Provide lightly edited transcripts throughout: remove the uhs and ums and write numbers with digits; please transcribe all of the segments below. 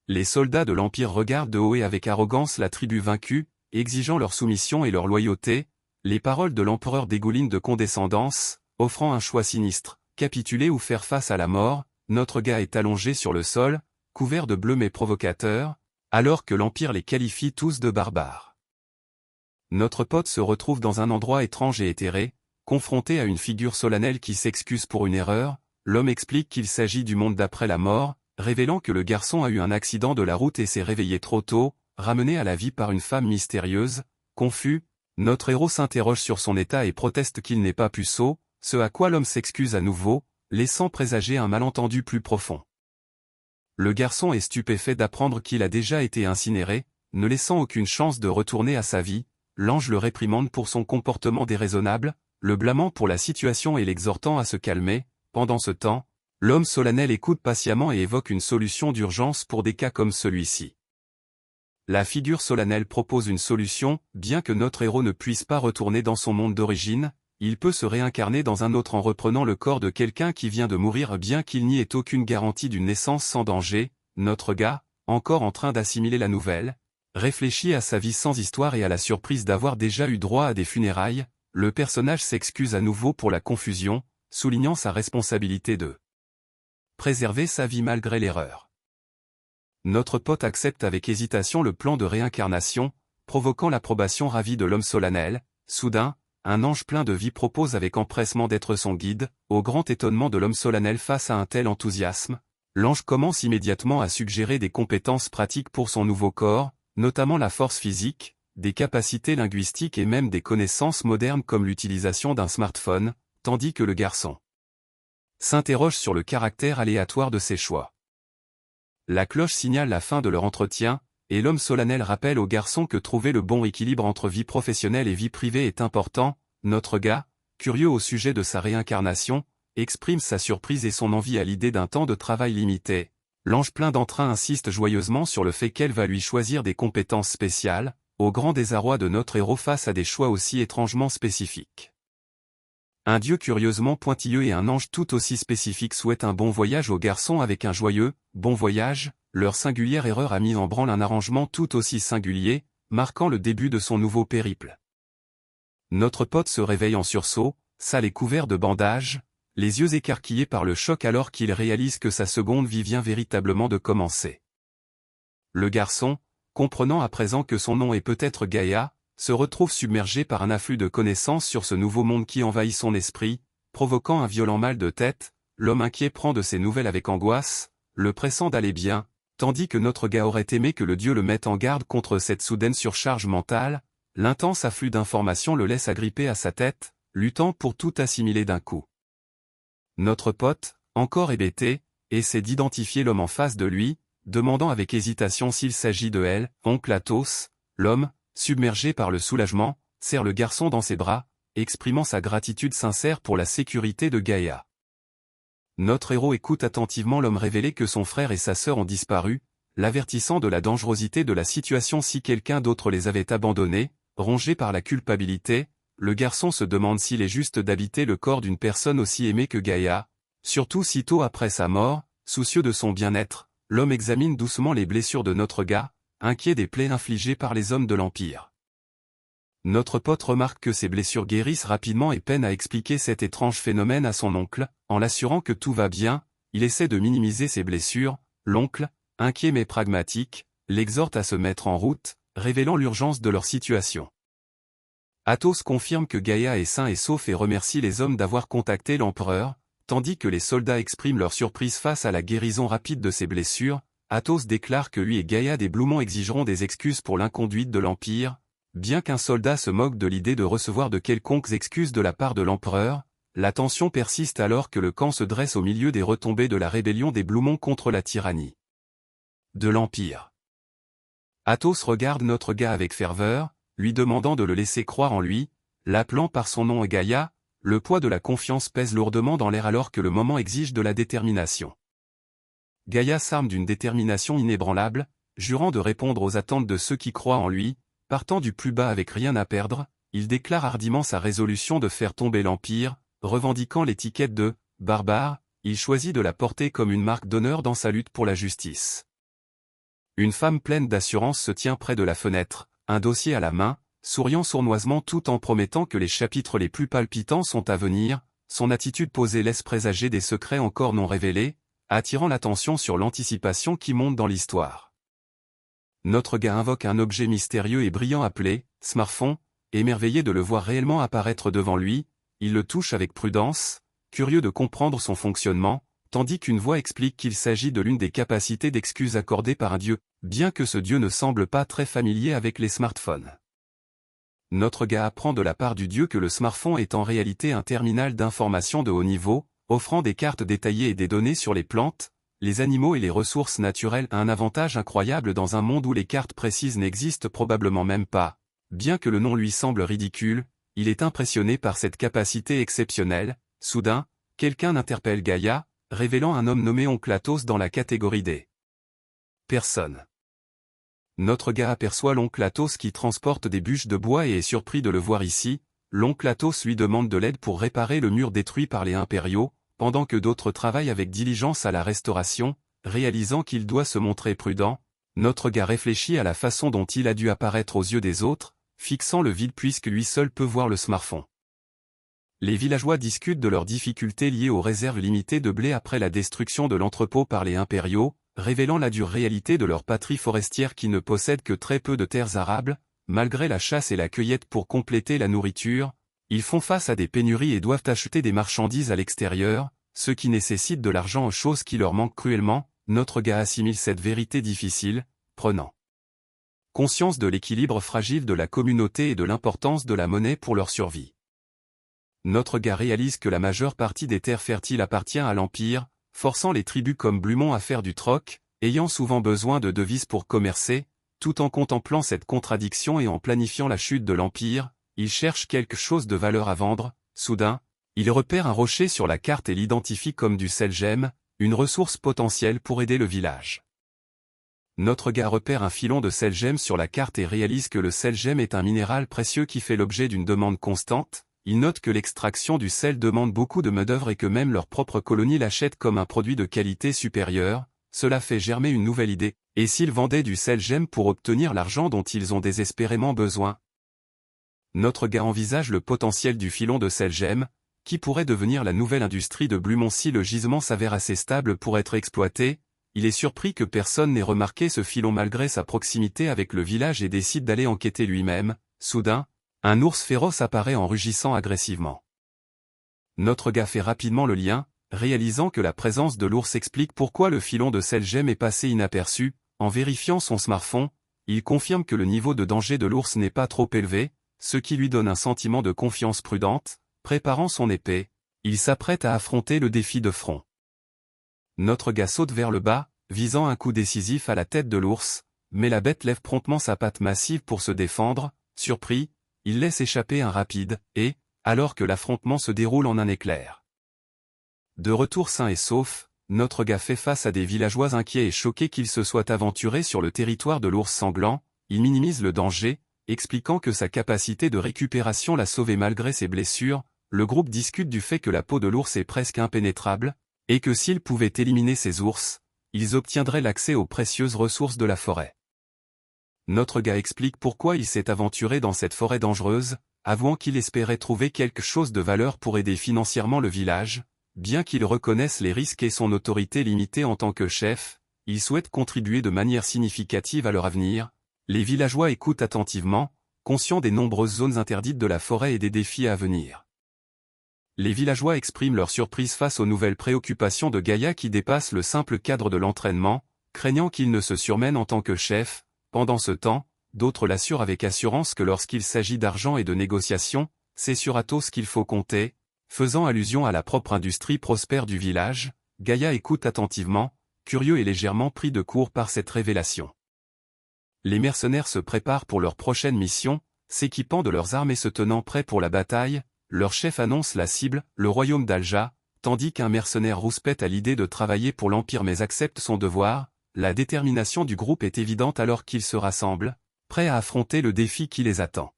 Les soldats de l'Empire regardent de haut et avec arrogance la tribu vaincue, exigeant leur soumission et leur loyauté. Les paroles de l'empereur dégoulinent de condescendance, offrant un choix sinistre, capituler ou faire face à la mort. Notre gars est allongé sur le sol, couvert de bleu mais provocateur, alors que l'Empire les qualifie tous de barbares. Notre pote se retrouve dans un endroit étrange et éthéré, confronté à une figure solennelle qui s'excuse pour une erreur. L'homme explique qu'il s'agit du monde d'après la mort, révélant que le garçon a eu un accident de la route et s'est réveillé trop tôt, ramené à la vie par une femme mystérieuse. Confus, notre héros s'interroge sur son état et proteste qu'il n'est pas puceau, ce à quoi l'homme s'excuse à nouveau, laissant présager un malentendu plus profond. Le garçon est stupéfait d'apprendre qu'il a déjà été incinéré, ne laissant aucune chance de retourner à sa vie. L'ange le réprimande pour son comportement déraisonnable, le blâmant pour la situation et l'exhortant à se calmer. Pendant ce temps, l'homme solennel écoute patiemment et évoque une solution d'urgence pour des cas comme celui-ci. La figure solennelle propose une solution. Bien que notre héros ne puisse pas retourner dans son monde d'origine, il peut se réincarner dans un autre en reprenant le corps de quelqu'un qui vient de mourir. Bien qu'il n'y ait aucune garantie d'une naissance sans danger, notre gars, encore en train d'assimiler la nouvelle, réfléchit à sa vie sans histoire et à la surprise d'avoir déjà eu droit à des funérailles. Le personnage s'excuse à nouveau pour la confusion, soulignant sa responsabilité de préserver sa vie malgré l'erreur. Notre pote accepte avec hésitation le plan de réincarnation, provoquant l'approbation ravie de l'homme solennel. Soudain, un ange plein de vie propose avec empressement d'être son guide. Au grand étonnement de l'homme solennel face à un tel enthousiasme, l'ange commence immédiatement à suggérer des compétences pratiques pour son nouveau corps, notamment la force physique, des capacités linguistiques et même des connaissances modernes comme l'utilisation d'un smartphone, tandis que le garçon s'interroge sur le caractère aléatoire de ses choix. La cloche signale la fin de leur entretien, et l'homme solennel rappelle au garçon que trouver le bon équilibre entre vie professionnelle et vie privée est important. Notre gars, curieux au sujet de sa réincarnation, exprime sa surprise et son envie à l'idée d'un temps de travail limité. L'ange plein d'entrain insiste joyeusement sur le fait qu'elle va lui choisir des compétences spéciales, au grand désarroi de notre héros face à des choix aussi étrangement spécifiques. Un dieu curieusement pointilleux et un ange tout aussi spécifique souhaitent un bon voyage au garçon avec un joyeux « bon voyage ». Leur singulière erreur a mis en branle un arrangement tout aussi singulier, marquant le début de son nouveau périple. Notre pote se réveille en sursaut, sale et couvert de bandages, les yeux écarquillés par le choc alors qu'il réalise que sa seconde vie vient véritablement de commencer. Le garçon, comprenant à présent que son nom est peut-être Gaïa, se retrouve submergé par un afflux de connaissances sur ce nouveau monde qui envahit son esprit, provoquant un violent mal de tête. L'homme inquiet prend de ces nouvelles avec angoisse, le pressant d'aller bien, tandis que notre gars aurait aimé que le dieu le mette en garde contre cette soudaine surcharge mentale. L'intense afflux d'informations le laisse agripper à sa tête, luttant pour tout assimiler d'un coup. Notre pote, encore hébété, essaie d'identifier l'homme en face de lui, demandant avec hésitation s'il s'agit de elle. Oncle Athos. L'homme, submergé par le soulagement, serre le garçon dans ses bras, exprimant sa gratitude sincère pour la sécurité de Gaïa. Notre héros écoute attentivement l'homme révéler que son frère et sa sœur ont disparu, l'avertissant de la dangerosité de la situation si quelqu'un d'autre les avait abandonnés. Rongé par la culpabilité, le garçon se demande s'il est juste d'habiter le corps d'une personne aussi aimée que Gaïa, surtout si tôt après sa mort. Soucieux de son bien-être, l'homme examine doucement les blessures de notre gars, inquiet des plaies infligées par les hommes de l'Empire. Notre pote remarque que ces blessures guérissent rapidement et peine à expliquer cet étrange phénomène à son oncle. En l'assurant que tout va bien, il essaie de minimiser ses blessures. L'oncle, inquiet mais pragmatique, l'exhorte à se mettre en route, révélant l'urgence de leur situation. Athos confirme que Gaïa est sain et sauf et remercie les hommes d'avoir contacté l'empereur, tandis que les soldats expriment leur surprise face à la guérison rapide de ses blessures. Athos déclare que lui et Gaïa des Bloumont exigeront des excuses pour l'inconduite de l'Empire. Bien qu'un soldat se moque de l'idée de recevoir de quelconques excuses de la part de l'empereur, la tension persiste alors que le camp se dresse au milieu des retombées de la rébellion des Bloumont contre la tyrannie de l'Empire. Athos regarde notre gars avec ferveur, lui demandant de le laisser croire en lui, l'appelant par son nom Gaïa. Le poids de la confiance pèse lourdement dans l'air alors que le moment exige de la détermination. Gaïa s'arme d'une détermination inébranlable, jurant de répondre aux attentes de ceux qui croient en lui. Partant du plus bas avec rien à perdre, il déclare hardiment sa résolution de faire tomber l'Empire, revendiquant l'étiquette de « barbare », il choisit de la porter comme une marque d'honneur dans sa lutte pour la justice. Une femme pleine d'assurance se tient près de la fenêtre, un dossier à la main, souriant sournoisement tout en promettant que les chapitres les plus palpitants sont à venir. Son attitude posée laisse présager des secrets encore non révélés, attirant l'attention sur l'anticipation qui monte dans l'histoire. Notre gars invoque un objet mystérieux et brillant appelé « smartphone », émerveillé de le voir réellement apparaître devant lui, il le touche avec prudence, curieux de comprendre son fonctionnement, tandis qu'une voix explique qu'il s'agit de l'une des capacités d'excuse accordées par un dieu, bien que ce dieu ne semble pas très familier avec les smartphones. Notre gars apprend de la part du dieu que le smartphone est en réalité un terminal d'information de haut niveau, offrant des cartes détaillées et des données sur les plantes, les animaux et les ressources naturelles, un avantage incroyable dans un monde où les cartes précises n'existent probablement même pas. Bien que le nom lui semble ridicule, il est impressionné par cette capacité exceptionnelle. Soudain, quelqu'un interpelle Gaïa, révélant un homme nommé Oncle Athos dans la catégorie des personnes. Notre gars aperçoit l'oncle Athos qui transporte des bûches de bois et est surpris de le voir ici. L'oncle Athos lui demande de l'aide pour réparer le mur détruit par les impériaux, pendant que d'autres travaillent avec diligence à la restauration, réalisant qu'il doit se montrer prudent. Notre gars réfléchit à la façon dont il a dû apparaître aux yeux des autres, fixant le vide puisque lui seul peut voir le smartphone. Les villageois discutent de leurs difficultés liées aux réserves limitées de blé après la destruction de l'entrepôt par les impériaux, révélant la dure réalité de leur patrie forestière qui ne possède que très peu de terres arables. Malgré la chasse et la cueillette pour compléter la nourriture, ils font face à des pénuries et doivent acheter des marchandises à l'extérieur, ce qui nécessite de l'argent, chose qui leur manque cruellement. Notre gars assimile cette vérité difficile, prenant conscience de l'équilibre fragile de la communauté et de l'importance de la monnaie pour leur survie. Notre gars réalise que la majeure partie des terres fertiles appartient à l'Empire, forçant les tribus comme Blumont à faire du troc, ayant souvent besoin de devises pour commercer. Tout en contemplant cette contradiction et en planifiant la chute de l'Empire, il cherche quelque chose de valeur à vendre. Soudain, il repère un rocher sur la carte et l'identifie comme du selgem, une ressource potentielle pour aider le village. Notre gars repère un filon de selgem sur la carte et réalise que le selgem est un minéral précieux qui fait l'objet d'une demande constante. Il note que l'extraction du sel demande beaucoup de main-d'œuvre et que même leur propre colonie l'achète comme un produit de qualité supérieure. Cela fait germer une nouvelle idée. Et s'ils vendaient du selgem pour obtenir l'argent dont ils ont désespérément besoin? Notre gars envisage le potentiel du filon de selgem, qui pourrait devenir la nouvelle industrie de Blumont si le gisement s'avère assez stable pour être exploité. Il est surpris que personne n'ait remarqué ce filon malgré sa proximité avec le village et décide d'aller enquêter lui-même. Soudain, un ours féroce apparaît en rugissant agressivement. Notre gars fait rapidement le lien, réalisant que la présence de l'ours explique pourquoi le filon de selgem est passé inaperçu. En vérifiant son smartphone, il confirme que le niveau de danger de l'ours n'est pas trop élevé, ce qui lui donne un sentiment de confiance prudente. Préparant son épée, il s'apprête à affronter le défi de front. Notre gars saute vers le bas, visant un coup décisif à la tête de l'ours, mais la bête lève promptement sa patte massive pour se défendre. Surpris, il laisse échapper un rapide « et », alors que l'affrontement se déroule en un éclair. De retour sain et sauf, notre gars fait face à des villageois inquiets et choqués qu'il se soit aventuré sur le territoire de l'ours sanglant. Il minimise le danger, expliquant que sa capacité de récupération l'a sauvé malgré ses blessures. Le groupe discute du fait que la peau de l'ours est presque impénétrable, et que s'ils pouvaient éliminer ces ours, ils obtiendraient l'accès aux précieuses ressources de la forêt. Notre gars explique pourquoi il s'est aventuré dans cette forêt dangereuse, avouant qu'il espérait trouver quelque chose de valeur pour aider financièrement le village. Bien qu'il reconnaisse les risques et son autorité limitée en tant que chef, il souhaite contribuer de manière significative à leur avenir. Les villageois écoutent attentivement, conscients des nombreuses zones interdites de la forêt et des défis à venir. Les villageois expriment leur surprise face aux nouvelles préoccupations de Gaïa qui dépassent le simple cadre de l'entraînement, craignant qu'il ne se surmène en tant que chef. Pendant ce temps, d'autres l'assurent avec assurance que lorsqu'il s'agit d'argent et de négociations, c'est sur Athos qu'il faut compter. Faisant allusion à la propre industrie prospère du village, Gaïa écoute attentivement, curieux et légèrement pris de court par cette révélation. Les mercenaires se préparent pour leur prochaine mission, s'équipant de leurs armes et se tenant prêts pour la bataille. Leur chef annonce la cible, le royaume d'Alja, tandis qu'un mercenaire rouspète à l'idée de travailler pour l'Empire mais accepte son devoir. La détermination du groupe est évidente alors qu'ils se rassemblent, prêts à affronter le défi qui les attend.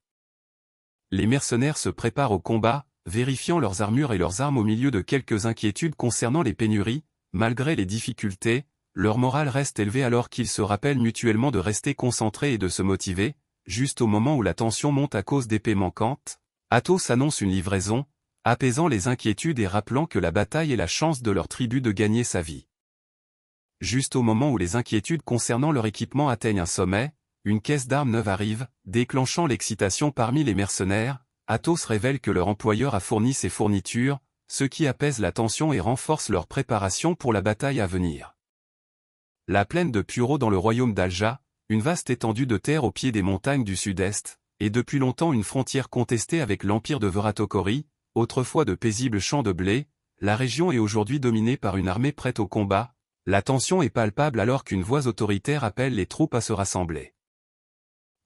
Les mercenaires se préparent au combat, vérifiant leurs armures et leurs armes au milieu de quelques inquiétudes concernant les pénuries. Malgré les difficultés, leur morale reste élevée alors qu'ils se rappellent mutuellement de rester concentrés et de se motiver, juste au moment où la tension monte à cause d'épées manquantes. Athos annonce une livraison, apaisant les inquiétudes et rappelant que la bataille est la chance de leur tribu de gagner sa vie. Juste au moment où les inquiétudes concernant leur équipement atteignent un sommet, une caisse d'armes neuve arrive, déclenchant l'excitation parmi les mercenaires. Athos révèle que leur employeur a fourni ses fournitures, ce qui apaise la tension et renforce leur préparation pour la bataille à venir. La plaine de Puro dans le royaume d'Alja, une vaste étendue de terre au pied des montagnes du sud-est, est depuis longtemps une frontière contestée avec l'empire de Veratokori, autrefois de paisibles champs de blé. La région est aujourd'hui dominée par une armée prête au combat. La tension est palpable alors qu'une voix autoritaire appelle les troupes à se rassembler.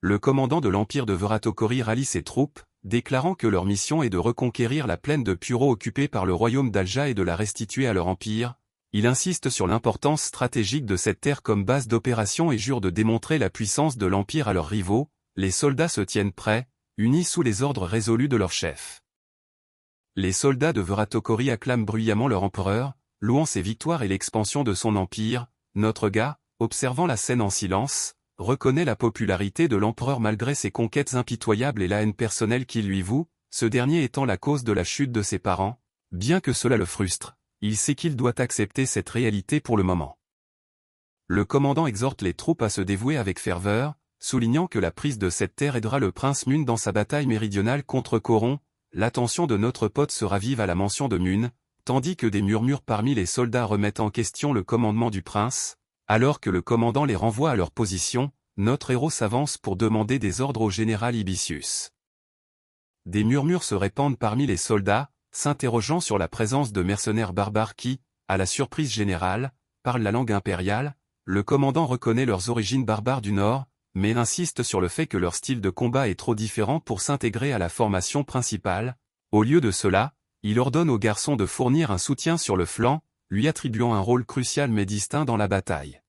Le commandant de l'empire de Veratokori rallie ses troupes, déclarant que leur mission est de reconquérir la plaine de Puro occupée par le royaume d'Alja et de la restituer à leur empire. Il insiste sur l'importance stratégique de cette terre comme base d'opération et jure de démontrer la puissance de l'empire à leurs rivaux. Les soldats se tiennent prêts, unis sous les ordres résolus de leur chef. Les soldats de Veratokori acclament bruyamment leur empereur, louant ses victoires et l'expansion de son empire. Notre gars, observant la scène en silence, reconnaît la popularité de l'empereur malgré ses conquêtes impitoyables et la haine personnelle qu'il lui voue, ce dernier étant la cause de la chute de ses parents. Bien que cela le frustre, il sait qu'il doit accepter cette réalité pour le moment. Le commandant exhorte les troupes à se dévouer avec ferveur, soulignant que la prise de cette terre aidera le prince Mun dans sa bataille méridionale contre Coron. L'attention de notre pote se ravive à la mention de Mun, tandis que des murmures parmi les soldats remettent en question le commandement du prince. Alors que le commandant les renvoie à leur position, notre héros s'avance pour demander des ordres au général Ibicius. Des murmures se répandent parmi les soldats, s'interrogeant sur la présence de mercenaires barbares qui, à la surprise générale, parlent la langue impériale. Le commandant reconnaît leurs origines barbares du Nord, mais insiste sur le fait que leur style de combat est trop différent pour s'intégrer à la formation principale. Au lieu de cela, il ordonne aux garçons de fournir un soutien sur le flanc, lui attribuant un rôle crucial mais distinct dans la bataille.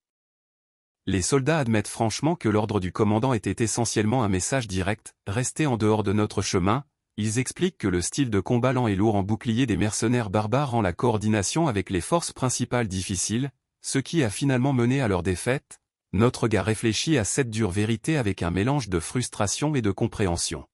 Les soldats admettent franchement que l'ordre du commandant était essentiellement un message direct, restez en dehors de notre chemin. Ils expliquent que le style de combat lent et lourd en bouclier des mercenaires barbares rend la coordination avec les forces principales difficile, ce qui a finalement mené à leur défaite. Notre gars réfléchit à cette dure vérité avec un mélange de frustration et de compréhension.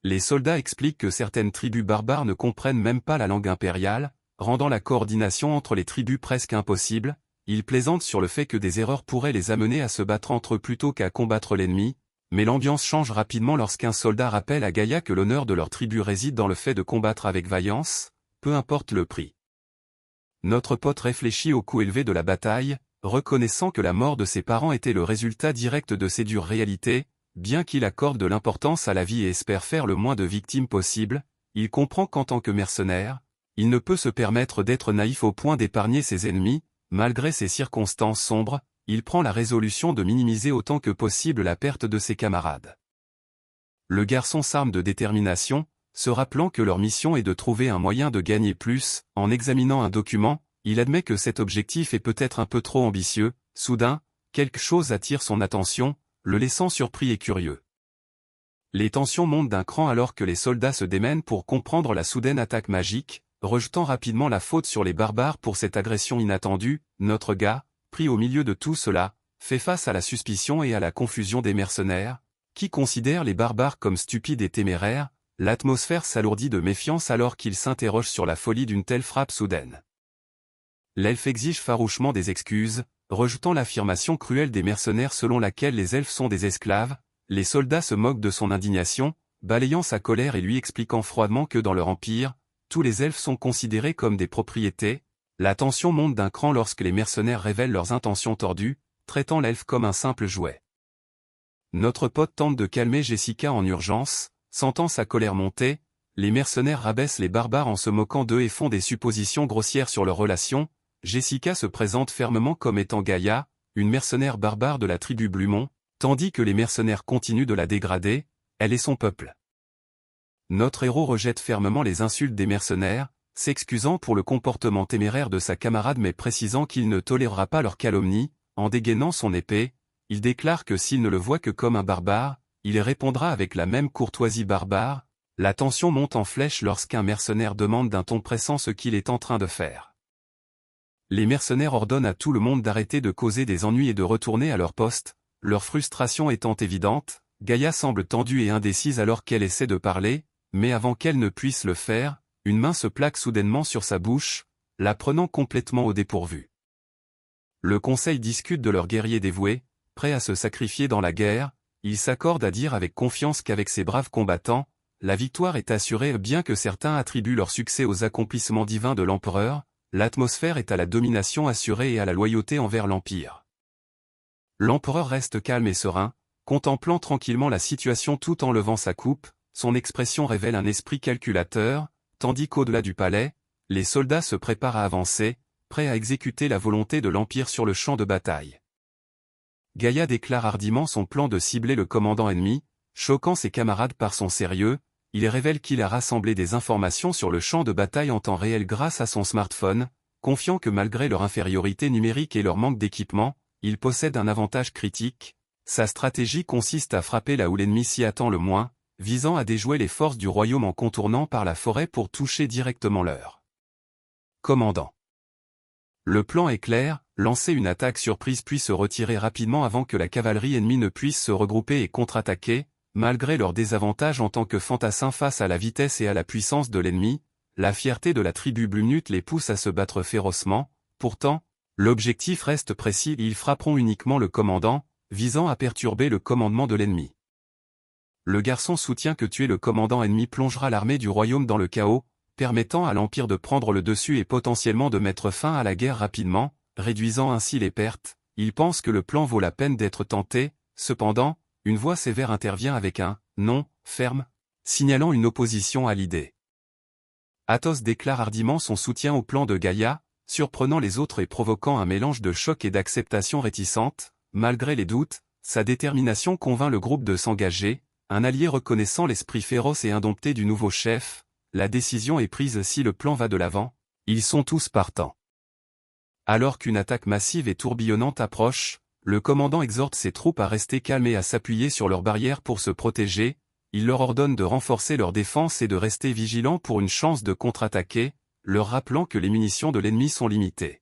Les soldats expliquent que certaines tribus barbares ne comprennent même pas la langue impériale, rendant la coordination entre les tribus presque impossible. Ils plaisantent sur le fait que des erreurs pourraient les amener à se battre entre eux plutôt qu'à combattre l'ennemi, mais l'ambiance change rapidement lorsqu'un soldat rappelle à Gaïa que l'honneur de leur tribu réside dans le fait de combattre avec vaillance, peu importe le prix. Notre pote réfléchit au coût élevé de la bataille, reconnaissant que la mort de ses parents était le résultat direct de ces dures réalités. Bien qu'il accorde de l'importance à la vie et espère faire le moins de victimes possible, il comprend qu'en tant que mercenaire, il ne peut se permettre d'être naïf au point d'épargner ses ennemis. Malgré ces circonstances sombres, il prend la résolution de minimiser autant que possible la perte de ses camarades. Le garçon s'arme de détermination, se rappelant que leur mission est de trouver un moyen de gagner plus. En examinant un document, il admet que cet objectif est peut-être un peu trop ambitieux. Soudain, quelque chose attire son attention, le laissant surpris et curieux. Les tensions montent d'un cran alors que les soldats se démènent pour comprendre la soudaine attaque magique, rejetant rapidement la faute sur les barbares pour cette agression inattendue. Notre gars, pris au milieu de tout cela, fait face à la suspicion et à la confusion des mercenaires, qui considèrent les barbares comme stupides et téméraires. L'atmosphère s'alourdit de méfiance alors qu'ils s'interrogent sur la folie d'une telle frappe soudaine. L'elfe exige farouchement des excuses, rejetant l'affirmation cruelle des mercenaires selon laquelle les elfes sont des esclaves. Les soldats se moquent de son indignation, balayant sa colère et lui expliquant froidement que dans leur empire, tous les elfes sont considérés comme des propriétés. La tension monte d'un cran lorsque les mercenaires révèlent leurs intentions tordues, traitant l'elfe comme un simple jouet. Notre pote tente de calmer Jessica en urgence, sentant sa colère monter. Les mercenaires rabaissent les barbares en se moquant d'eux et font des suppositions grossières sur leurs relations. Jessica se présente fermement comme étant Gaïa, une mercenaire barbare de la tribu Blumont, tandis que les mercenaires continuent de la dégrader. Elle est son peuple. Notre héros rejette fermement les insultes des mercenaires, s'excusant pour le comportement téméraire de sa camarade mais précisant qu'il ne tolérera pas leur calomnie. En dégainant son épée, il déclare que s'il ne le voit que comme un barbare, il répondra avec la même courtoisie barbare. La tension monte en flèche lorsqu'un mercenaire demande d'un ton pressant ce qu'il est en train de faire. Les mercenaires ordonnent à tout le monde d'arrêter de causer des ennuis et de retourner à leur poste, leur frustration étant évidente. Gaïa semble tendue et indécise alors qu'elle essaie de parler, mais avant qu'elle ne puisse le faire, une main se plaque soudainement sur sa bouche, la prenant complètement au dépourvu. Le conseil discute de leurs guerriers dévoués, prêts à se sacrifier dans la guerre. Ils s'accordent à dire avec confiance qu'avec ces braves combattants, la victoire est assurée. Bien que certains attribuent leur succès aux accomplissements divins de l'empereur, l'atmosphère est à la domination assurée et à la loyauté envers l'Empire. L'empereur reste calme et serein, contemplant tranquillement la situation tout en levant sa coupe. Son expression révèle un esprit calculateur, tandis qu'au-delà du palais, les soldats se préparent à avancer, prêts à exécuter la volonté de l'Empire sur le champ de bataille. Gaïa déclare hardiment son plan de cibler le commandant ennemi, choquant ses camarades par son sérieux. Il révèle qu'il a rassemblé des informations sur le champ de bataille en temps réel grâce à son smartphone, confiant que malgré leur infériorité numérique et leur manque d'équipement, il possède un avantage critique. Sa stratégie consiste à frapper là où l'ennemi s'y attend le moins, visant à déjouer les forces du royaume en contournant par la forêt pour toucher directement leur commandant. Le plan est clair, lancer une attaque surprise puis se retirer rapidement avant que la cavalerie ennemie ne puisse se regrouper et contre-attaquer. Malgré leur désavantage en tant que fantassins face à la vitesse et à la puissance de l'ennemi, la fierté de la tribu Blumnut les pousse à se battre férocement. Pourtant, l'objectif reste précis, ils frapperont uniquement le commandant, visant à perturber le commandement de l'ennemi. Le garçon soutient que tuer le commandant ennemi plongera l'armée du royaume dans le chaos, permettant à l'Empire de prendre le dessus et potentiellement de mettre fin à la guerre rapidement, réduisant ainsi les pertes. Il pense que le plan vaut la peine d'être tenté. Cependant, une voix sévère intervient avec un « non » ferme, signalant une opposition à l'idée. Athos déclare hardiment son soutien au plan de Gaïa, surprenant les autres et provoquant un mélange de choc et d'acceptation réticente. Malgré les doutes, sa détermination convainc le groupe de s'engager, un allié reconnaissant l'esprit féroce et indompté du nouveau chef. La décision est prise si le plan va de l'avant, ils sont tous partants. Alors qu'une attaque massive et tourbillonnante approche, le commandant exhorte ses troupes à rester calmes et à s'appuyer sur leurs barrières pour se protéger. Il leur ordonne de renforcer leur défense et de rester vigilants pour une chance de contre-attaquer, leur rappelant que les munitions de l'ennemi sont limitées.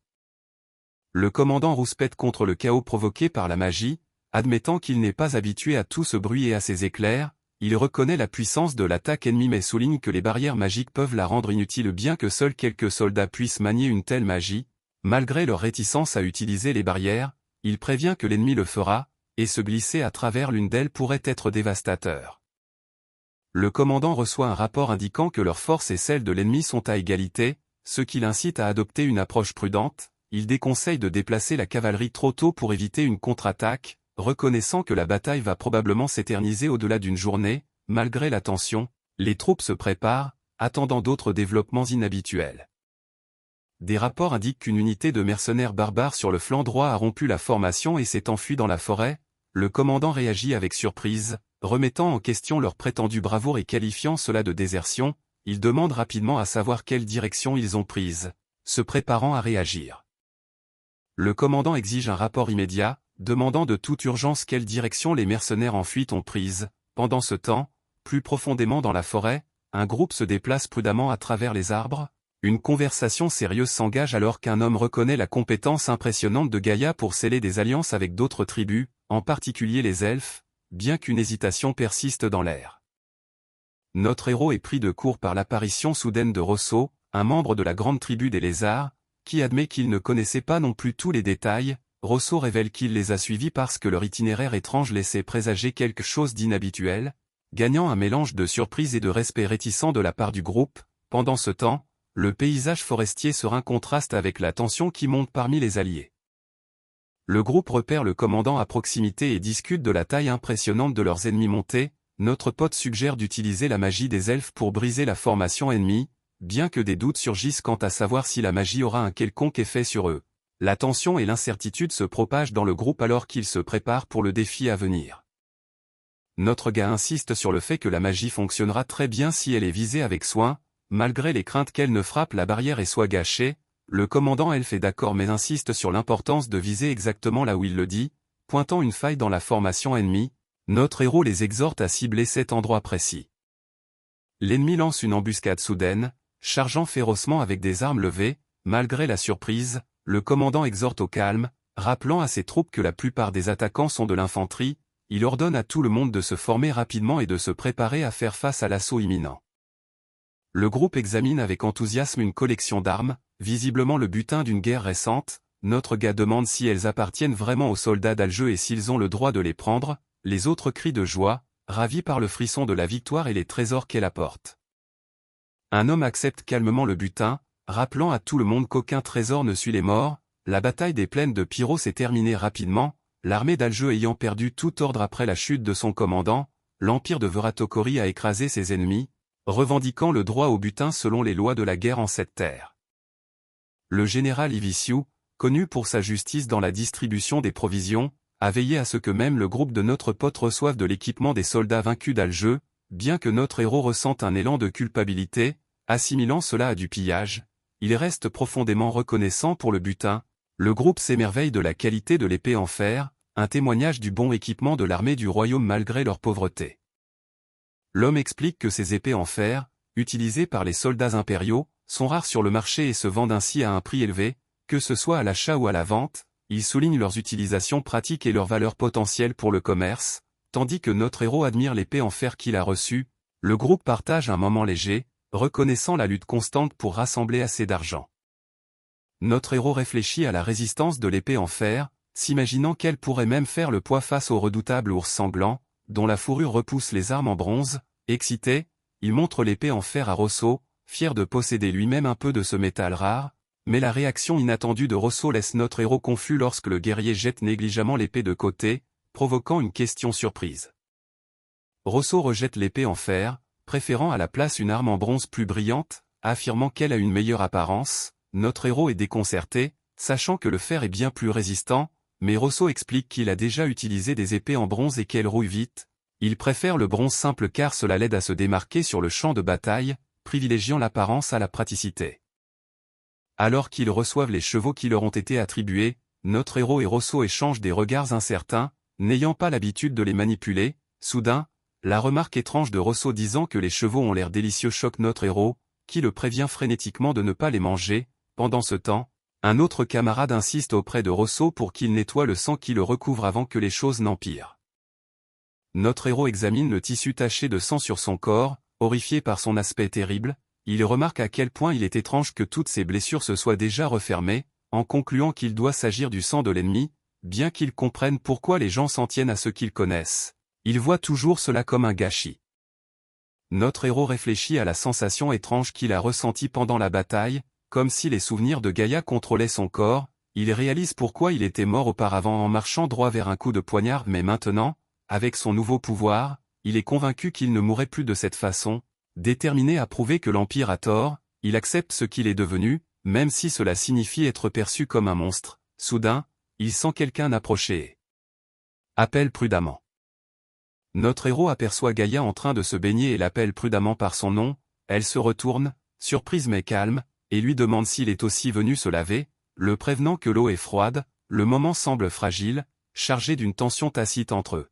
Le commandant rouspète contre le chaos provoqué par la magie, admettant qu'il n'est pas habitué à tout ce bruit et à ces éclairs. Il reconnaît la puissance de l'attaque ennemie mais souligne que les barrières magiques peuvent la rendre inutile bien que seuls quelques soldats puissent manier une telle magie. Malgré leur réticence à utiliser les barrières, il prévient que l'ennemi le fera, et se glisser à travers l'une d'elles pourrait être dévastateur. Le commandant reçoit un rapport indiquant que leurs forces et celles de l'ennemi sont à égalité, ce qui l'incite à adopter une approche prudente. Il déconseille de déplacer la cavalerie trop tôt pour éviter une contre-attaque, reconnaissant que la bataille va probablement s'éterniser au-delà d'une journée. Malgré la tension, les troupes se préparent, attendant d'autres développements inhabituels. Des rapports indiquent qu'une unité de mercenaires barbares sur le flanc droit a rompu la formation et s'est enfuie dans la forêt. Le commandant réagit avec surprise, remettant en question leur prétendue bravoure et qualifiant cela de désertion. Il demande rapidement à savoir quelle direction ils ont prise, se préparant à réagir. Le commandant exige un rapport immédiat, demandant de toute urgence quelle direction les mercenaires en fuite ont prise. Pendant ce temps, plus profondément dans la forêt, un groupe se déplace prudemment à travers les arbres. Une conversation sérieuse s'engage alors qu'un homme reconnaît la compétence impressionnante de Gaïa pour sceller des alliances avec d'autres tribus, en particulier les elfes, bien qu'une hésitation persiste dans l'air. Notre héros est pris de court par l'apparition soudaine de Rosso, un membre de la grande tribu des lézards, qui admet qu'il ne connaissait pas non plus tous les détails. Rosso révèle qu'il les a suivis parce que leur itinéraire étrange laissait présager quelque chose d'inhabituel, gagnant un mélange de surprise et de respect réticent de la part du groupe. Pendant ce temps, le paysage forestier serein contraste avec la tension qui monte parmi les alliés. Le groupe repère le commandant à proximité et discute de la taille impressionnante de leurs ennemis montés. Notre pote suggère d'utiliser la magie des elfes pour briser la formation ennemie, bien que des doutes surgissent quant à savoir si la magie aura un quelconque effet sur eux. La tension et l'incertitude se propagent dans le groupe alors qu'ils se préparent pour le défi à venir. Notre gars insiste sur le fait que la magie fonctionnera très bien si elle est visée avec soin, malgré les craintes qu'elle ne frappe la barrière et soit gâchée. Le commandant elfe est d'accord mais insiste sur l'importance de viser exactement là où il le dit, pointant une faille dans la formation ennemie. Notre héros les exhorte à cibler cet endroit précis. L'ennemi lance une embuscade soudaine, chargeant férocement avec des armes levées. Malgré la surprise, le commandant exhorte au calme, rappelant à ses troupes que la plupart des attaquants sont de l'infanterie. Il ordonne à tout le monde de se former rapidement et de se préparer à faire face à l'assaut imminent. Le groupe examine avec enthousiasme une collection d'armes, visiblement le butin d'une guerre récente. Notre gars demande si elles appartiennent vraiment aux soldats d'Aljeu et s'ils ont le droit de les prendre. Les autres crient de joie, ravis par le frisson de la victoire et les trésors qu'elle apporte. Un homme accepte calmement le butin, rappelant à tout le monde qu'aucun trésor ne suit les morts. La bataille des plaines de Pyros s'est terminée rapidement. L'armée d'Aljeu ayant perdu tout ordre après la chute de son commandant, l'empire de Veratokori a écrasé ses ennemis, revendiquant le droit au butin selon les lois de la guerre en cette terre. Le général Iviciou, connu pour sa justice dans la distribution des provisions, a veillé à ce que même le groupe de notre pote reçoive de l'équipement des soldats vaincus d'Aljeu, bien que notre héros ressente un élan de culpabilité, assimilant cela à du pillage, il reste profondément reconnaissant pour le butin. Le groupe s'émerveille de la qualité de l'épée en fer, un témoignage du bon équipement de l'armée du royaume malgré leur pauvreté. L'homme explique que ces épées en fer, utilisées par les soldats impériaux, sont rares sur le marché et se vendent ainsi à un prix élevé, que ce soit à l'achat ou à la vente. Il souligne leurs utilisations pratiques et leur valeur potentielle pour le commerce, tandis que notre héros admire l'épée en fer qu'il a reçue. Le groupe partage un moment léger, reconnaissant la lutte constante pour rassembler assez d'argent. Notre héros réfléchit à la résistance de l'épée en fer, s'imaginant qu'elle pourrait même faire le poids face au redoutable ours sanglant, dont la fourrure repousse les armes en bronze. Excité, il montre l'épée en fer à Rosso, fier de posséder lui-même un peu de ce métal rare, mais la réaction inattendue de Rosso laisse notre héros confus lorsque le guerrier jette négligemment l'épée de côté, provoquant une question surprise. Rosso rejette l'épée en fer, préférant à la place une arme en bronze plus brillante, affirmant qu'elle a une meilleure apparence. Notre héros est déconcerté, sachant que le fer est bien plus résistant, mais Rosso explique qu'il a déjà utilisé des épées en bronze et qu'elles rouillent vite. Il préfère le bronze simple car cela l'aide à se démarquer sur le champ de bataille, privilégiant l'apparence à la praticité. Alors qu'ils reçoivent les chevaux qui leur ont été attribués, notre héros et Rosso échangent des regards incertains, n'ayant pas l'habitude de les manipuler. Soudain, la remarque étrange de Rosso disant que les chevaux ont l'air délicieux choque notre héros, qui le prévient frénétiquement de ne pas les manger. Pendant ce temps, un autre camarade insiste auprès de Rosso pour qu'il nettoie le sang qui le recouvre avant que les choses n'empirent. Notre héros examine le tissu taché de sang sur son corps, horrifié par son aspect terrible. Il remarque à quel point il est étrange que toutes ses blessures se soient déjà refermées, en concluant qu'il doit s'agir du sang de l'ennemi. Bien qu'il comprenne pourquoi les gens s'en tiennent à ce qu'ils connaissent, il voit toujours cela comme un gâchis. Notre héros réfléchit à la sensation étrange qu'il a ressentie pendant la bataille, comme si les souvenirs de Gaïa contrôlaient son corps. Il réalise pourquoi il était mort auparavant en marchant droit vers un coup de poignard, mais maintenant, avec son nouveau pouvoir, il est convaincu qu'il ne mourrait plus de cette façon. Déterminé à prouver que l'Empire a tort, il accepte ce qu'il est devenu, même si cela signifie être perçu comme un monstre. Soudain, il sent quelqu'un approcher et appelle prudemment. Notre héros aperçoit Gaïa en train de se baigner et l'appelle prudemment par son nom. Elle se retourne, surprise mais calme, et lui demande s'il est aussi venu se laver, le prévenant que l'eau est froide. Le moment semble fragile, chargé d'une tension tacite entre eux.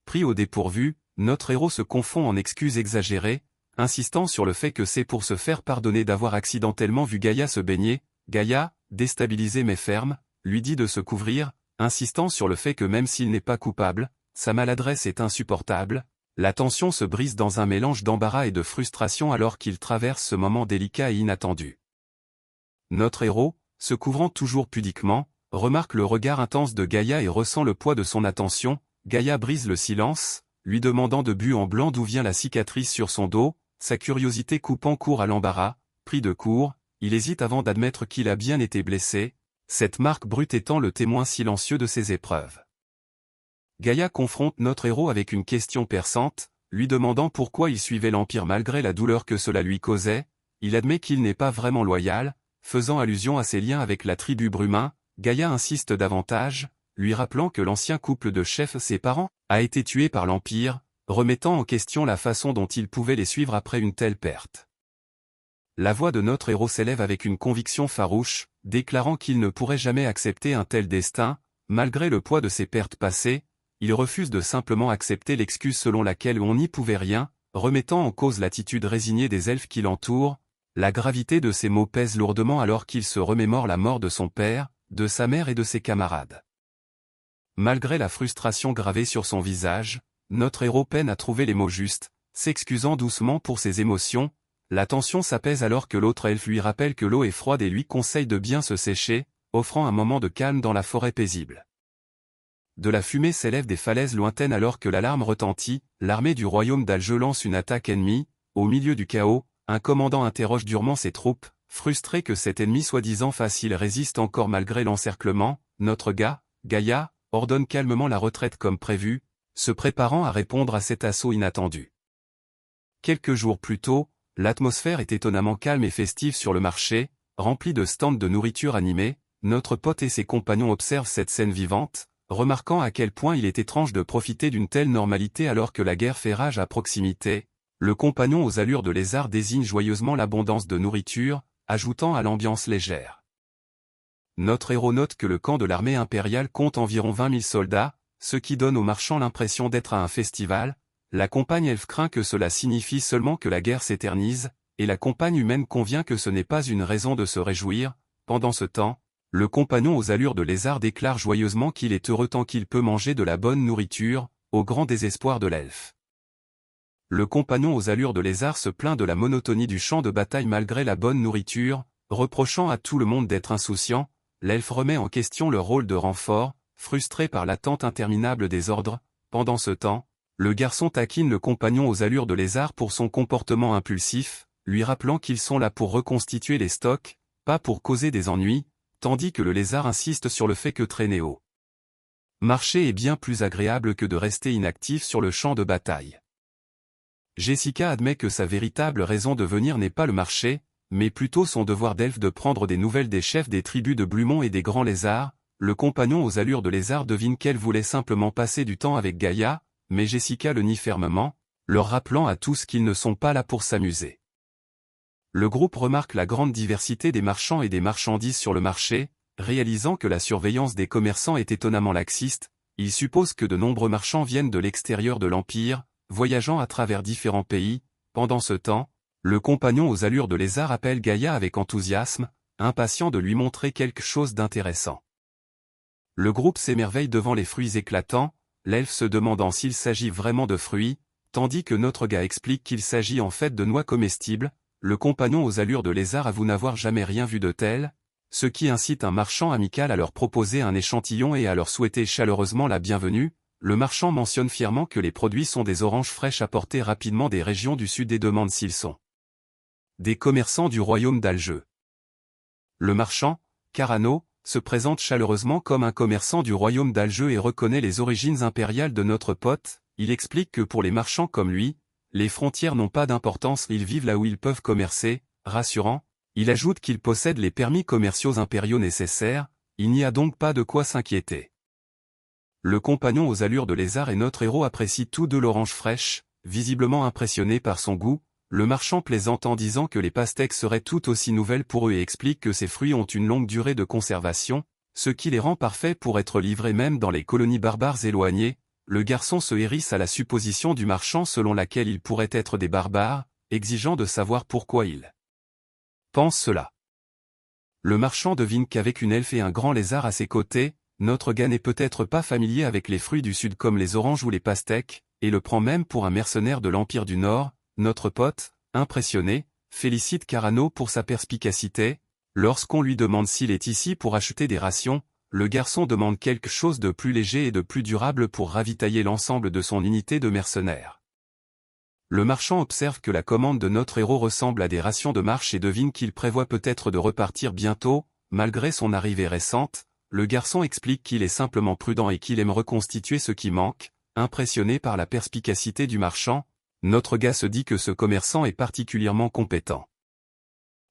Pris au dépourvu, notre héros se confond en excuses exagérées, insistant sur le fait que c'est pour se faire pardonner d'avoir accidentellement vu Gaïa se baigner. Gaïa, déstabilisée mais ferme, lui dit de se couvrir, insistant sur le fait que même s'il n'est pas coupable, sa maladresse est insupportable. La tension se brise dans un mélange d'embarras et de frustration alors qu'il traverse ce moment délicat et inattendu. Notre héros, se couvrant toujours pudiquement, remarque le regard intense de Gaïa et ressent le poids de son attention. Gaïa brise le silence, lui demandant de but en blanc d'où vient la cicatrice sur son dos. Sa curiosité coupant court à l'embarras. Pris de court, il hésite avant d'admettre qu'il a bien été blessé, cette marque brute étant le témoin silencieux de ses épreuves. Gaïa confronte notre héros avec une question perçante, lui demandant pourquoi il suivait l'Empire malgré la douleur que cela lui causait. Il admet qu'il n'est pas vraiment loyal, faisant allusion à ses liens avec la tribu Brumin. Gaïa insiste davantage, lui rappelant que l'ancien couple de chefs, ses parents, a été tué par l'Empire, remettant en question la façon dont il pouvait les suivre après une telle perte. La voix de notre héros s'élève avec une conviction farouche, déclarant qu'il ne pourrait jamais accepter un tel destin. Malgré le poids de ses pertes passées, il refuse de simplement accepter l'excuse selon laquelle on n'y pouvait rien, remettant en cause l'attitude résignée des elfes qui l'entourent. La gravité de ces mots pèse lourdement alors qu'il se remémore la mort de son père, de sa mère et de ses camarades. Malgré la frustration gravée sur son visage, notre héros peine à trouver les mots justes, s'excusant doucement pour ses émotions. La tension s'apaise alors que l'autre elfe lui rappelle que l'eau est froide et lui conseille de bien se sécher, offrant un moment de calme dans la forêt paisible. De la fumée s'élève des falaises lointaines alors que l'alarme retentit, l'armée du royaume d'Alge lance une attaque ennemie. Au milieu du chaos, un commandant interroge durement ses troupes, frustré que cet ennemi soi-disant facile résiste encore malgré l'encerclement. Notre gars, Gaïa, ordonne calmement la retraite comme prévu, se préparant à répondre à cet assaut inattendu. Quelques jours plus tôt, l'atmosphère est étonnamment calme et festive sur le marché, rempli de stands de nourriture animés. Notre pote et ses compagnons observent cette scène vivante, remarquant à quel point il est étrange de profiter d'une telle normalité alors que la guerre fait rage à proximité. Le compagnon aux allures de lézard désigne joyeusement l'abondance de nourriture, ajoutant à l'ambiance légère. Notre héros note que le camp de l'armée impériale compte environ 20 000 soldats, ce qui donne aux marchands l'impression d'être à un festival. La compagne elfe craint que cela signifie seulement que la guerre s'éternise, et la compagne humaine convient que ce n'est pas une raison de se réjouir. Pendant ce temps, le compagnon aux allures de lézard déclare joyeusement qu'il est heureux tant qu'il peut manger de la bonne nourriture, au grand désespoir de l'elfe. Le compagnon aux allures de lézard se plaint de la monotonie du champ de bataille malgré la bonne nourriture, reprochant à tout le monde d'être insouciant. L'elfe remet en question le rôle de renfort, frustré par l'attente interminable des ordres. Pendant ce temps, le garçon taquine le compagnon aux allures de lézard pour son comportement impulsif, lui rappelant qu'ils sont là pour reconstituer les stocks, pas pour causer des ennuis, tandis que le lézard insiste sur le fait que traîner au marché est bien plus agréable que de rester inactif sur le champ de bataille. Jessica admet que sa véritable raison de venir n'est pas le marché, mais plutôt son devoir d'elfe de prendre des nouvelles des chefs des tribus de Blumont et des grands lézards. Le compagnon aux allures de lézard devine qu'elle voulait simplement passer du temps avec Gaïa, mais Jessica le nie fermement, leur rappelant à tous qu'ils ne sont pas là pour s'amuser. Le groupe remarque la grande diversité des marchands et des marchandises sur le marché, réalisant que la surveillance des commerçants est étonnamment laxiste. Il suppose que de nombreux marchands viennent de l'extérieur de l'Empire, voyageant à travers différents pays. Pendant ce temps, le compagnon aux allures de lézard appelle Gaïa avec enthousiasme, impatient de lui montrer quelque chose d'intéressant. Le groupe s'émerveille devant les fruits éclatants, l'elfe se demandant s'il s'agit vraiment de fruits, tandis que notre gars explique qu'il s'agit en fait de noix comestibles. Le compagnon aux allures de lézard avoue n'avoir jamais rien vu de tel, ce qui incite un marchand amical à leur proposer un échantillon et à leur souhaiter chaleureusement la bienvenue. Le marchand mentionne fièrement que les produits sont des oranges fraîches apportées rapidement des régions du sud et demande s'ils sont des commerçants du royaume d'Alge. Le marchand, Carano, se présente chaleureusement comme un commerçant du royaume d'Alge et reconnaît les origines impériales de notre pote. Il explique que pour les marchands comme lui, les frontières n'ont pas d'importance, ils vivent là où ils peuvent commercer. Rassurant, il ajoute qu'ils possèdent les permis commerciaux impériaux nécessaires, il n'y a donc pas de quoi s'inquiéter. Le compagnon aux allures de lézard et notre héros apprécient tous deux l'orange fraîche, visiblement impressionnés par son goût. Le marchand plaisante en disant que les pastèques seraient tout aussi nouvelles pour eux et explique que ces fruits ont une longue durée de conservation, ce qui les rend parfaits pour être livrés même dans les colonies barbares éloignées. Le garçon se hérisse à la supposition du marchand selon laquelle ils pourraient être des barbares, exigeant de savoir pourquoi il pense cela. Le marchand devine qu'avec une elfe et un grand lézard à ses côtés, notre gars n'est peut-être pas familier avec les fruits du sud comme les oranges ou les pastèques, et le prend même pour un mercenaire de l'Empire du Nord. Notre pote, impressionné, félicite Carano pour sa perspicacité. Lorsqu'on lui demande s'il est ici pour acheter des rations, le garçon demande quelque chose de plus léger et de plus durable pour ravitailler l'ensemble de son unité de mercenaires. Le marchand observe que la commande de notre héros ressemble à des rations de marche et devine qu'il prévoit peut-être de repartir bientôt. Malgré son arrivée récente, le garçon explique qu'il est simplement prudent et qu'il aime reconstituer ce qui manque. Impressionné par la perspicacité du marchand, notre gars se dit que ce commerçant est particulièrement compétent.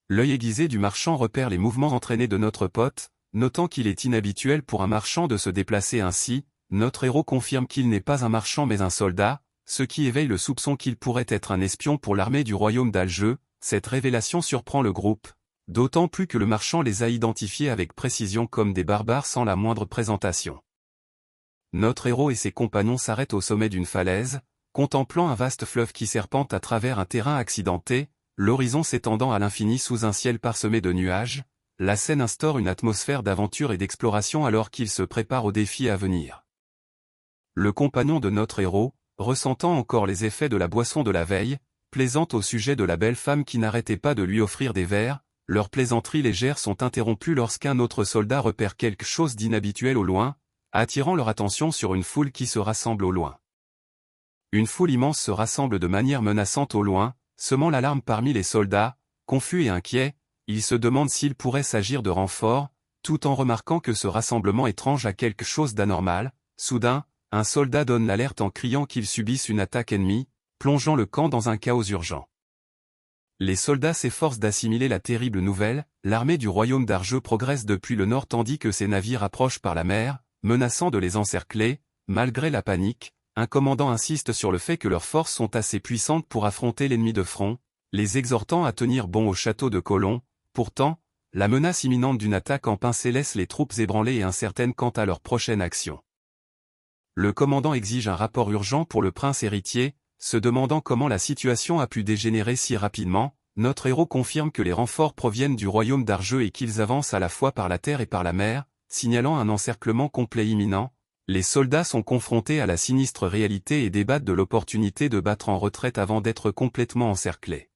L'œil aiguisé du marchand repère les mouvements entraînés de notre pote, notant qu'il est inhabituel pour un marchand de se déplacer ainsi. Notre héros confirme qu'il n'est pas un marchand mais un soldat, ce qui éveille le soupçon qu'il pourrait être un espion pour l'armée du royaume d'Alge. Cette révélation surprend le groupe, d'autant plus que le marchand les a identifiés avec précision comme des barbares sans la moindre présentation. Notre héros et ses compagnons s'arrêtent au sommet d'une falaise, contemplant un vaste fleuve qui serpente à travers un terrain accidenté. l'horizon s'étendant à l'infini sous un ciel parsemé de nuages, la scène instaure une atmosphère d'aventure et d'exploration alors qu'il se prépare aux défis à venir. Le compagnon de notre héros, ressentant encore les effets de la boisson de la veille, plaisante au sujet de la belle femme qui n'arrêtait pas de lui offrir des verres. Leurs plaisanteries légères sont interrompues lorsqu'un autre soldat repère quelque chose d'inhabituel au loin, attirant leur attention sur une foule qui se rassemble au loin. Une foule immense se rassemble de manière menaçante au loin, semant l'alarme parmi les soldats. Confus et inquiets, ils se demandent s'il pourrait s'agir de renforts, tout en remarquant que ce rassemblement étrange a quelque chose d'anormal. Soudain, un soldat donne l'alerte en criant qu'ils subissent une attaque ennemie, plongeant le camp dans un chaos urgent. Les soldats s'efforcent d'assimiler la terrible nouvelle. L'armée du royaume d'Arjeux progresse depuis le nord tandis que ses navires approchent par la mer, menaçant de les encercler. Malgré la panique, un commandant insiste sur le fait que leurs forces sont assez puissantes pour affronter l'ennemi de front, les exhortant à tenir bon au château de Colomb. Pourtant, la menace imminente d'une attaque en pincée laisse les troupes ébranlées et incertaines quant à leur prochaine action. Le commandant exige un rapport urgent pour le prince héritier. Se demandant comment la situation a pu dégénérer si rapidement, notre héros confirme que les renforts proviennent du royaume d'Arjeux et qu'ils avancent à la fois par la terre et par la mer, signalant un encerclement complet imminent. Les soldats sont confrontés à la sinistre réalité et débattent de l'opportunité de battre en retraite avant d'être complètement encerclés.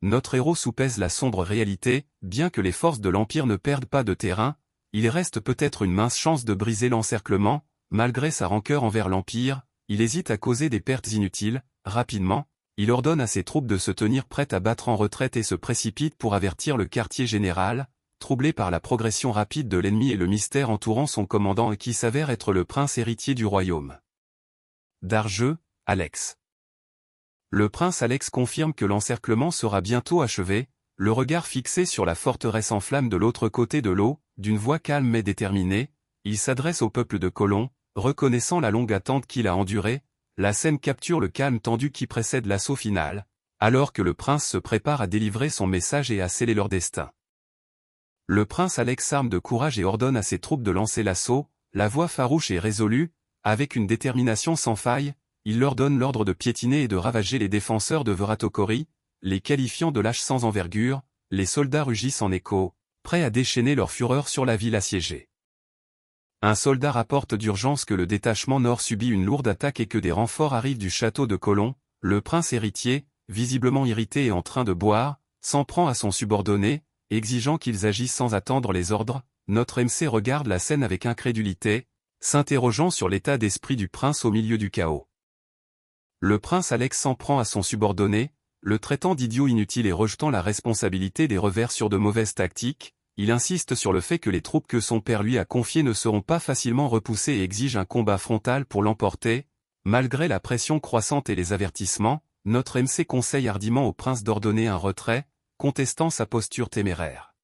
Notre héros soupèse la sombre réalité. Bien que les forces de l'Empire ne perdent pas de terrain, il reste peut-être une mince chance de briser l'encerclement. Malgré sa rancœur envers l'Empire, il hésite à causer des pertes inutiles. Rapidement, il ordonne à ses troupes de se tenir prêtes à battre en retraite et se précipite pour avertir le quartier général, troublé par la progression rapide de l'ennemi et le mystère entourant son commandant et qui s'avère être le prince héritier du royaume d'Arjeux, Alex. Le prince Alex confirme que l'encerclement sera bientôt achevé, le regard fixé sur la forteresse en flammes de l'autre côté de l'eau. D'une voix calme mais déterminée, il s'adresse au peuple de Colomb. Reconnaissant la longue attente qu'il a endurée, la scène capture le calme tendu qui précède l'assaut final, alors que le prince se prépare à délivrer son message et à sceller leur destin. Le prince Alex s'arme de courage et ordonne à ses troupes de lancer l'assaut. La voix farouche et résolue, avec une détermination sans faille, il leur donne l'ordre de piétiner et de ravager les défenseurs de Veratokori, les qualifiant de lâches sans envergure. Les soldats rugissent en écho, prêts à déchaîner leur fureur sur la ville assiégée. Un soldat rapporte d'urgence que le détachement nord subit une lourde attaque et que des renforts arrivent du château de Colomb. Le prince héritier, visiblement irrité et en train de boire, s'en prend à son subordonné, exigeant qu'ils agissent sans attendre les ordres. Notre MC regarde la scène avec incrédulité, s'interrogeant sur l'état d'esprit du prince au milieu du chaos. Le prince Alex s'en prend à son subordonné, le traitant d'idiot inutile et rejetant la responsabilité des revers sur de mauvaises tactiques. Il insiste sur le fait que les troupes que son père lui a confiées ne seront pas facilement repoussées et exige un combat frontal pour l'emporter. Malgré la pression croissante et les avertissements, notre MC conseille hardiment au prince d'ordonner un retrait, contestant sa posture téméraire.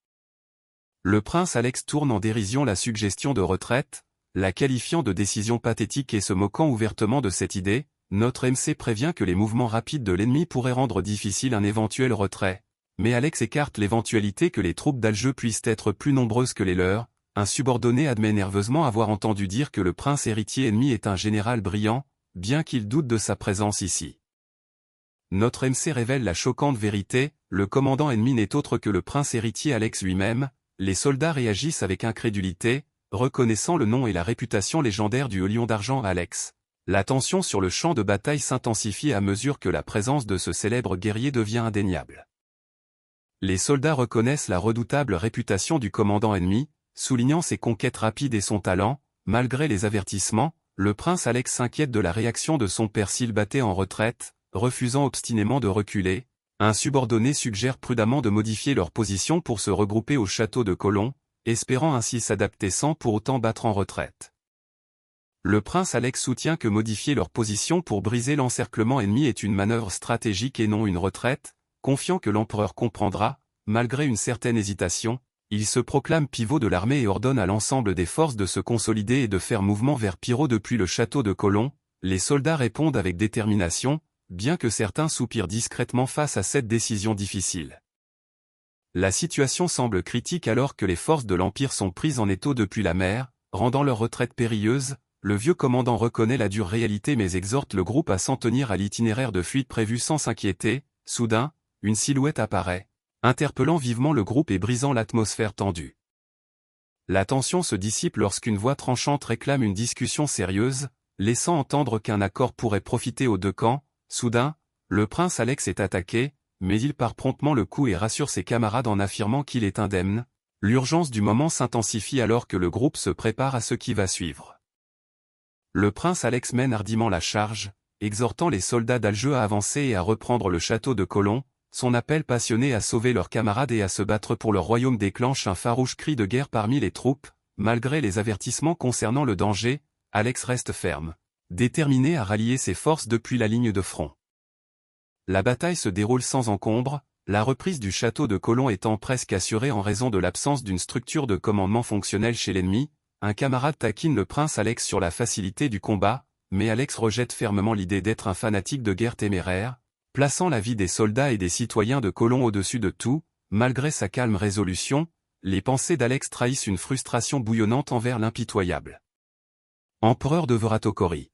Le prince Alex tourne en dérision la suggestion de retraite, la qualifiant de décision pathétique et se moquant ouvertement de cette idée. Notre MC prévient que les mouvements rapides de l'ennemi pourraient rendre difficile un éventuel retrait. Mais Alex écarte l'éventualité que les troupes d'Arjeux puissent être plus nombreuses que les leurs. Un subordonné admet nerveusement avoir entendu dire que le prince héritier ennemi est un général brillant, bien qu'il doute de sa présence ici. Notre MC révèle la choquante vérité, le commandant ennemi n'est autre que le prince héritier Alex lui-même. Les soldats réagissent avec incrédulité, reconnaissant le nom et la réputation légendaire du lion d'argent Alex. La tension sur le champ de bataille s'intensifie à mesure que la présence de ce célèbre guerrier devient indéniable. Les soldats reconnaissent la redoutable réputation du commandant ennemi, soulignant ses conquêtes rapides et son talent. Malgré les avertissements, le prince Alex s'inquiète de la réaction de son père s'il battait en retraite, refusant obstinément de reculer. Un subordonné suggère prudemment de modifier leur position pour se regrouper au château de Colomb, espérant ainsi s'adapter sans pour autant battre en retraite. Le prince Alex soutient que modifier leur position pour briser l'encerclement ennemi est une manœuvre stratégique et non une retraite. Confiant que l'empereur comprendra, malgré une certaine hésitation, il se proclame pivot de l'armée et ordonne à l'ensemble des forces de se consolider et de faire mouvement vers Pirot depuis le château de Colomb. Les soldats répondent avec détermination, bien que certains soupirent discrètement face à cette décision difficile. La situation semble critique alors que les forces de l'Empire sont prises en étau depuis la mer, rendant leur retraite périlleuse. Le vieux commandant reconnaît la dure réalité mais exhorte le groupe à s'en tenir à l'itinéraire de fuite prévu sans s'inquiéter. Soudain, une silhouette apparaît, interpellant vivement le groupe et brisant l'atmosphère tendue. La tension se dissipe lorsqu'une voix tranchante réclame une discussion sérieuse, laissant entendre qu'un accord pourrait profiter aux deux camps. Soudain, le prince Alex est attaqué, mais il part promptement le coup et rassure ses camarades en affirmant qu'il est indemne. L'urgence du moment s'intensifie alors que le groupe se prépare à ce qui va suivre. Le prince Alex mène hardiment la charge, exhortant les soldats d'Alger à avancer et à reprendre le château de Colomb. Son appel passionné à sauver leurs camarades et à se battre pour leur royaume déclenche un farouche cri de guerre parmi les troupes. Malgré les avertissements concernant le danger, Alex reste ferme, déterminé à rallier ses forces depuis la ligne de front. La bataille se déroule sans encombre, la reprise du château de Colomb étant presque assurée en raison de l'absence d'une structure de commandement fonctionnelle chez l'ennemi. Un camarade taquine le prince Alex sur la facilité du combat, mais Alex rejette fermement l'idée d'être un fanatique de guerre téméraire, plaçant la vie des soldats et des citoyens de Colomb au-dessus de tout. Malgré sa calme résolution, les pensées d'Alex trahissent une frustration bouillonnante envers l'impitoyable empereur de Vratokori.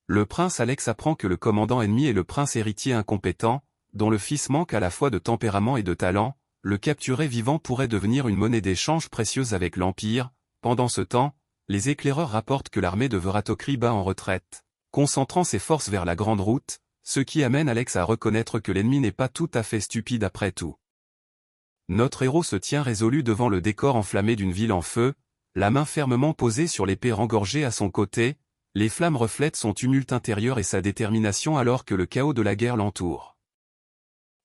Le prince Alex apprend que le commandant ennemi est le prince héritier incompétent, dont le fils manque à la fois de tempérament et de talent. Le capturé vivant pourrait devenir une monnaie d'échange précieuse avec l'Empire. Pendant ce temps, les éclaireurs rapportent que l'armée de Vratokri bat en retraite, concentrant ses forces vers la Grande Route, ce qui amène Alex à reconnaître que l'ennemi n'est pas tout à fait stupide après tout. Notre héros se tient résolu devant le décor enflammé d'une ville en feu, la main fermement posée sur l'épée rengorgée à son côté. Les flammes reflètent son tumulte intérieur et sa détermination alors que le chaos de la guerre l'entoure.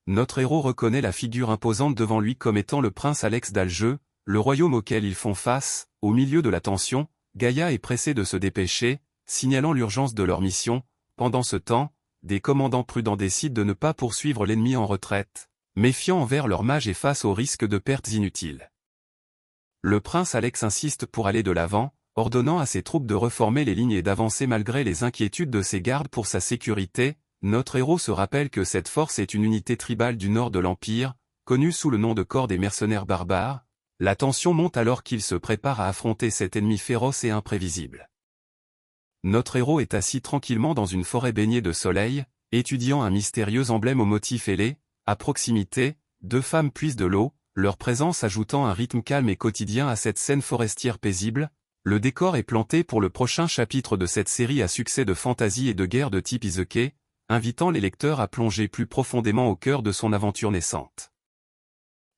Notre héros reconnaît la figure imposante devant lui comme étant le prince Alex d'Alger, le royaume auquel ils font face. Au milieu de la tension, Gaïa est pressée de se dépêcher, signalant l'urgence de leur mission. Pendant ce temps, des commandants prudents décident de ne pas poursuivre l'ennemi en retraite, méfiant envers leur mage et face au risque de pertes inutiles. Le prince Alex insiste pour aller de l'avant, ordonnant à ses troupes de reformer les lignes et d'avancer malgré les inquiétudes de ses gardes pour sa sécurité. Notre héros se rappelle que cette force est une unité tribale du nord de l'Empire, connue sous le nom de corps des mercenaires barbares. La tension monte alors qu'il se prépare à affronter cet ennemi féroce et imprévisible. Notre héros est assis tranquillement dans une forêt baignée de soleil, étudiant un mystérieux emblème au motif ailé. À proximité, deux femmes puisent de l'eau, leur présence ajoutant un rythme calme et quotidien à cette scène forestière paisible. Le décor est planté pour le prochain chapitre de cette série à succès de fantasy et de guerre de type isekai, invitant les lecteurs à plonger plus profondément au cœur de son aventure naissante.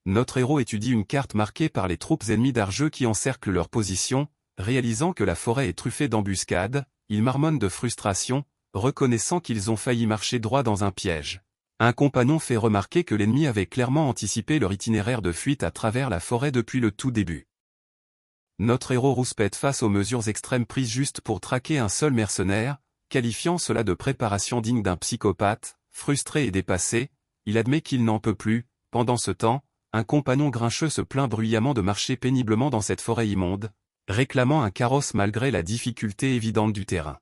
Notre héros étudie une carte marquée par les troupes ennemies d'Arjeux qui encerclent leur position. Réalisant que la forêt est truffée d'embuscades, il marmonne de frustration, reconnaissant qu'ils ont failli marcher droit dans un piège. Un compagnon fait remarquer que l'ennemi avait clairement anticipé leur itinéraire de fuite à travers la forêt depuis le tout début. Notre héros rouspète face aux mesures extrêmes prises juste pour traquer un seul mercenaire, qualifiant cela de préparation digne d'un psychopathe. Frustré et dépassé, il admet qu'il n'en peut plus. Pendant ce temps, un compagnon grincheux se plaint bruyamment de marcher péniblement dans cette forêt immonde, réclamant un carrosse malgré la difficulté évidente du terrain.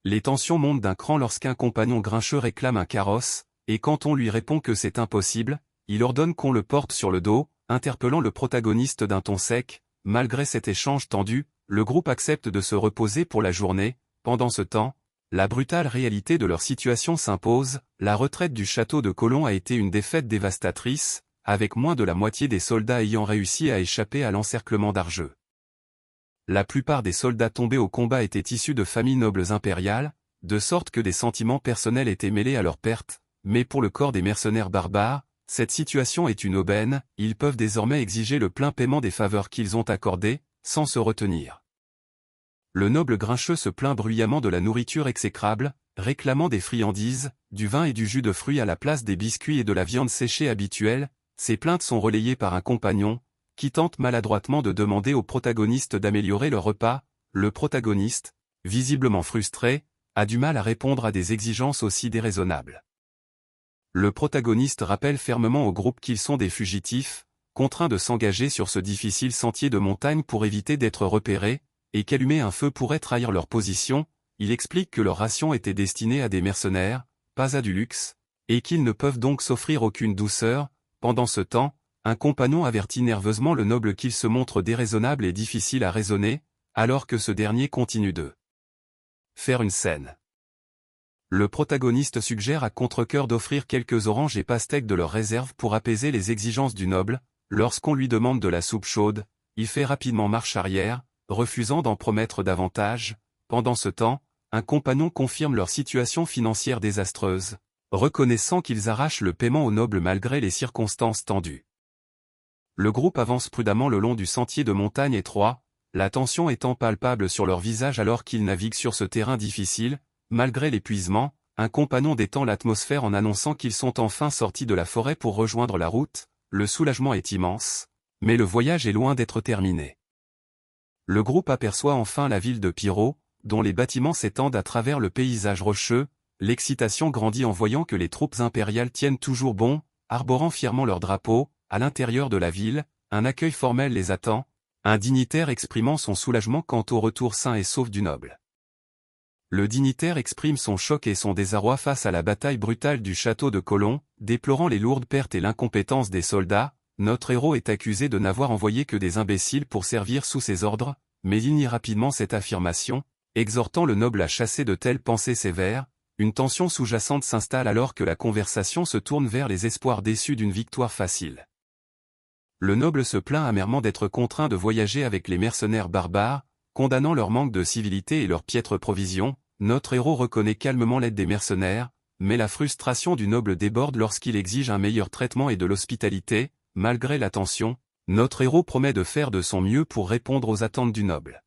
Les tensions montent d'un cran lorsqu'un compagnon grincheux réclame un carrosse, et quand on lui répond que c'est impossible, il ordonne qu'on le porte sur le dos, interpellant le protagoniste d'un ton sec. Malgré cet échange tendu, le groupe accepte de se reposer pour la journée. Pendant ce temps, la brutale réalité de leur situation s'impose. La retraite du château de Colomb a été une défaite dévastatrice, avec moins de la moitié des soldats ayant réussi à échapper à l'encerclement d'Arjeux. La plupart des soldats tombés au combat étaient issus de familles nobles impériales, de sorte que des sentiments personnels étaient mêlés à leur perte. Mais pour le corps des mercenaires barbares, cette situation est une aubaine. Ils peuvent désormais exiger le plein paiement des faveurs qu'ils ont accordées, sans se retenir. Le noble grincheux se plaint bruyamment de la nourriture exécrable, réclamant des friandises, du vin et du jus de fruits à la place des biscuits et de la viande séchée habituelle. Ces plaintes sont relayées par un compagnon, qui tente maladroitement de demander au protagoniste d'améliorer le repas. Le protagoniste, visiblement frustré, a du mal à répondre à des exigences aussi déraisonnables. Le protagoniste rappelle fermement au groupe qu'ils sont des fugitifs, contraints de s'engager sur ce difficile sentier de montagne pour éviter d'être repérés, et qu'allumer un feu pourrait trahir leur position. Il explique que leur ration était destinée à des mercenaires, pas à du luxe, et qu'ils ne peuvent donc s'offrir aucune douceur. Pendant ce temps, un compagnon avertit nerveusement le noble qu'il se montre déraisonnable et difficile à raisonner, alors que ce dernier continue de faire une scène. Le protagoniste suggère à contre-cœur d'offrir quelques oranges et pastèques de leur réserve pour apaiser les exigences du noble. Lorsqu'on lui demande de la soupe chaude, il fait rapidement marche arrière, refusant d'en promettre davantage. Pendant ce temps, un compagnon confirme leur situation financière désastreuse, reconnaissant qu'ils arrachent le paiement au noble malgré les circonstances tendues. Le groupe avance prudemment le long du sentier de montagne étroit, la tension étant palpable sur leur visage alors qu'ils naviguent sur ce terrain difficile. Malgré l'épuisement, un compagnon détend l'atmosphère en annonçant qu'ils sont enfin sortis de la forêt pour rejoindre la route. Le soulagement est immense, mais le voyage est loin d'être terminé. Le groupe aperçoit enfin la ville de Pyro, dont les bâtiments s'étendent à travers le paysage rocheux. L'excitation grandit en voyant que les troupes impériales tiennent toujours bon, arborant fièrement leur drapeau. À l'intérieur de la ville, un accueil formel les attend, un dignitaire exprimant son soulagement quant au retour sain et sauf du noble. Le dignitaire exprime son choc et son désarroi face à la bataille brutale du château de Colomb, déplorant les lourdes pertes et l'incompétence des soldats. Notre héros est accusé de n'avoir envoyé que des imbéciles pour servir sous ses ordres, mais il nie rapidement cette affirmation, exhortant le noble à chasser de telles pensées sévères. Une tension sous-jacente s'installe alors que la conversation se tourne vers les espoirs déçus d'une victoire facile. Le noble se plaint amèrement d'être contraint de voyager avec les mercenaires barbares, condamnant leur manque de civilité et leurs piètres provisions. Notre héros reconnaît calmement l'aide des mercenaires, mais la frustration du noble déborde lorsqu'il exige un meilleur traitement et de l'hospitalité. Malgré la tension, notre héros promet de faire de son mieux pour répondre aux attentes du noble.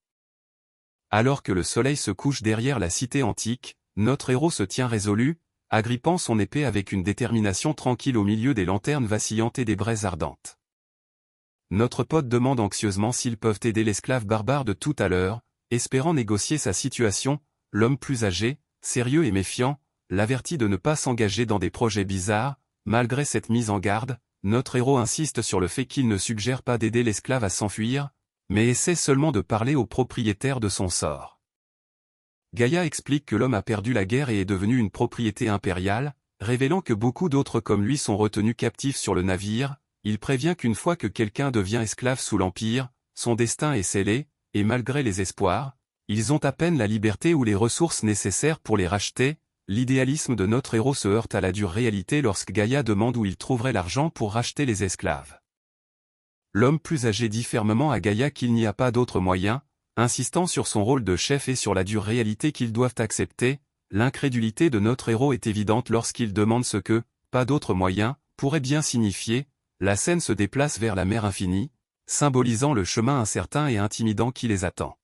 Alors que le soleil se couche derrière la cité antique, notre héros se tient résolu, agrippant son épée avec une détermination tranquille au milieu des lanternes vacillantes et des braises ardentes. Notre pote demande anxieusement s'ils peuvent aider l'esclave barbare de tout à l'heure, espérant négocier sa situation. L'homme plus âgé, sérieux et méfiant, l'avertit de ne pas s'engager dans des projets bizarres. Malgré cette mise en garde, notre héros insiste sur le fait qu'il ne suggère pas d'aider l'esclave à s'enfuir, mais essaie seulement de parler au propriétaire de son sort. Gaïa explique que l'homme a perdu la guerre et est devenu une propriété impériale, révélant que beaucoup d'autres comme lui sont retenus captifs sur le navire. Il prévient qu'une fois que quelqu'un devient esclave sous l'Empire, son destin est scellé, et malgré les espoirs, ils ont à peine la liberté ou les ressources nécessaires pour les racheter. L'idéalisme de notre héros se heurte à la dure réalité lorsque Gaïa demande où il trouverait l'argent pour racheter les esclaves. L'homme plus âgé dit fermement à Gaïa qu'il n'y a pas d'autre moyen, insistant sur son rôle de chef et sur la dure réalité qu'ils doivent accepter. L'incrédulité de notre héros est évidente lorsqu'il demande ce que « pas d'autre moyen » pourrait bien signifier. La scène se déplace vers la mer infinie, symbolisant le chemin incertain et intimidant qui les attend.